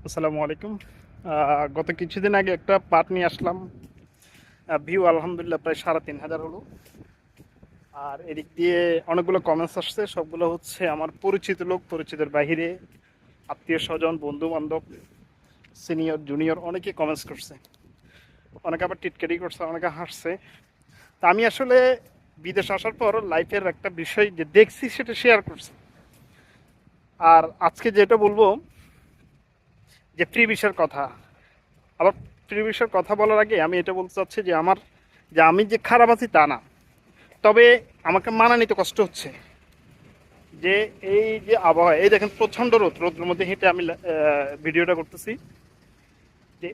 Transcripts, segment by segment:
আসসালামু আলাইকুম। গত কিছুদিন আগে একটা পাট নিয়ে আসলাম। ভিউ আলহামদুলিল্লাহ প্রায় ৩,৫০০ হলো। আর এদিক দিয়ে অনেকগুলো কমেন্টস আসছে, সবগুলো হচ্ছে আমার পরিচিত লোক, পরিচিতের বাহিরে আত্মীয় স্বজন, বন্ধু বান্ধব, সিনিয়র জুনিয়র অনেকে কমেন্টস করছে। অনেকে আবার টিটকারি করছে, অনেকে হাসছে। তা আমি আসলে বিদেশ আসার পর লাইফের একটা বিষয় যে দেখছি সেটা শেয়ার করছি। আর আজকে যেটা বলবো যে ফ্রি ভিসার কথা। আবার ফ্রি ভিসার কথা বলার আগে আমি এটা বলতে চাচ্ছি যে আমি যে খারাপ আছি তা না, তবে আমাকে মানা নিতে কষ্ট হচ্ছে। যে এই যে আবহাওয়া, এই দেখেন প্রচণ্ড রোদের মধ্যে হেঁটে আমি ভিডিওটা করতেছি। যে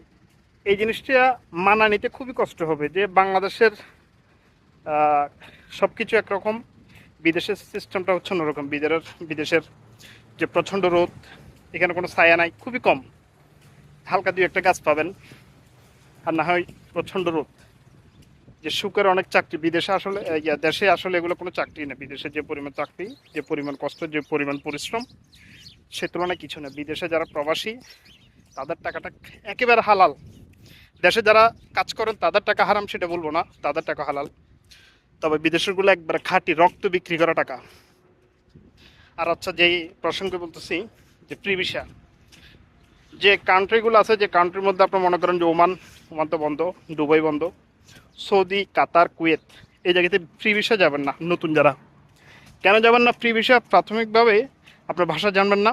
এই জিনিসটা মানা নিতে খুবই কষ্ট হবে যে বাংলাদেশের সব কিছু একরকম, বিদেশের সিস্টেমটা হচ্ছে অন্যরকম। বিদেশের যে প্রচণ্ড রোদ, এখানে কোনো ছায়া নাই, খুবই কম, হালকা দুই একটা গাছ পাবেন, আর না হয় প্রচণ্ড রোদ। যে সুখের অনেক চাকরি বিদেশে আসলে, দেশে আসলে এগুলো কোনো চাকরি না। বিদেশে যে পরিমাণ চাকরি, যে পরিমাণ কষ্ট, যে পরিমাণ পরিশ্রম, সে তুলনায় কিছু না। বিদেশে যারা প্রবাসী তাদের টাকাটা একেবারে হালাল। দেশে যারা কাজ করেন তাদের টাকা হারাম সেটা বলবো না, তাদের টাকা হালাল। তবে বিদেশেরগুলো একবারে খাঁটি রক্ত বিক্রি করা টাকা। আর আচ্ছা, যেই প্রসঙ্গে বলতেছি যে ফ্রি ভিসা, যে কান্ট্রিগুলো আছে, যে কান্ট্রির মধ্যে আপনার মনে করেন যে ওমান তো বন্ধ, দুবাই বন্ধ, সৌদি, কাতার, কুয়েত, এই জায়গাতে ফ্রি ভিসা যাবেন না। নতুন যারা, কেন যাবেন না? ফ্রি ভিসা প্রাথমিকভাবে আপনার ভাষা জানবেন না,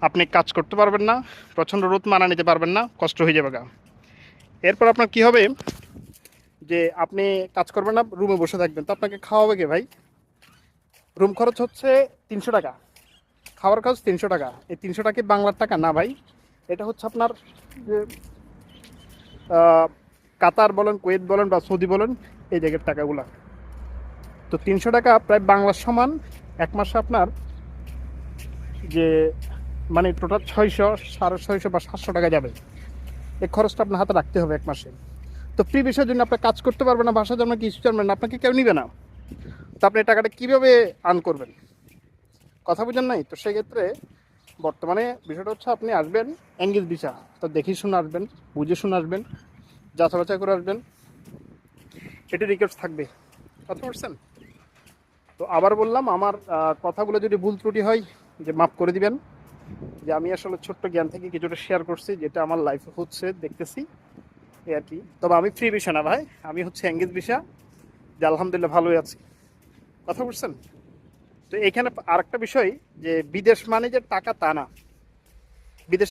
আপনি কাজ করতে পারবেন না, প্রচণ্ড রোদ মানা নিতে পারবেন না, কষ্ট হয়ে যাবে গা। এরপর আপনার কি হবে? যে আপনি কাজ করবেন না, রুমে বসে থাকবেন, তো আপনাকে খাওয়াবে কে ভাই? রুম খরচ হচ্ছে ৩০০ টাকা, খাওয়ার খরচ ৩০০ টাকা। এই ৩০০ টাকা বাংলার টাকা না ভাই, এটা হচ্ছে আপনার যে কাতার বলেন, কুয়েত বলেন বা সৌদি বলেন, এই জায়গার টাকাগুলা। তো ৩০০ টাকা প্রায় বাংলার সমান। এক মাসে আপনার যে মানে টোটাল ৬০০, ৬৫০ বা ৭০০ টাকা যাবে। এই খরচটা আপনার হাতে রাখতে হবে এক মাসে। তো ফ্রি ভিসার জন্য আপনার কাজ করতে পারবেন না, ভাষা জানবেন, কিছু জানবেন না, আপনাকে কেউ নিবে না। তো আপনি টাকাটা কীভাবে আর্ন করবেন? কথা বুঝেন নাই? তো সেক্ষেত্রে বর্তমানে বিষয়টা হচ্ছে, আপনি আসবেন এঙ্গেজ ভিসা, তো দেখে শুনে আসবেন, বুঝে শুনে আসবেন, যাচাই বাছাই করে আসবেন, এটা রিকোয়েস্ট থাকবে। কথা বলছেন? তো আবার বললাম, আমার কথাগুলো যদি ভুল ত্রুটি হয় যে মাফ করে দিবেন। যে আমি আসলে ছোট্ট জ্ঞান থেকে কিছুটা শেয়ার করছি, যেটা আমার লাইফে হচ্ছে, দেখতেছি, এই আর কি। তবে আমি ফ্রি ভিসা না ভাই, আমি হচ্ছে এঙ্গেজ ভিসা, যে আলহামদুলিল্লাহ ভালোই আছি। কথা বুঝছেন? তো এখানে আরেকটা বিষয়, যে বিদেশ মানে যে টাকা তা না।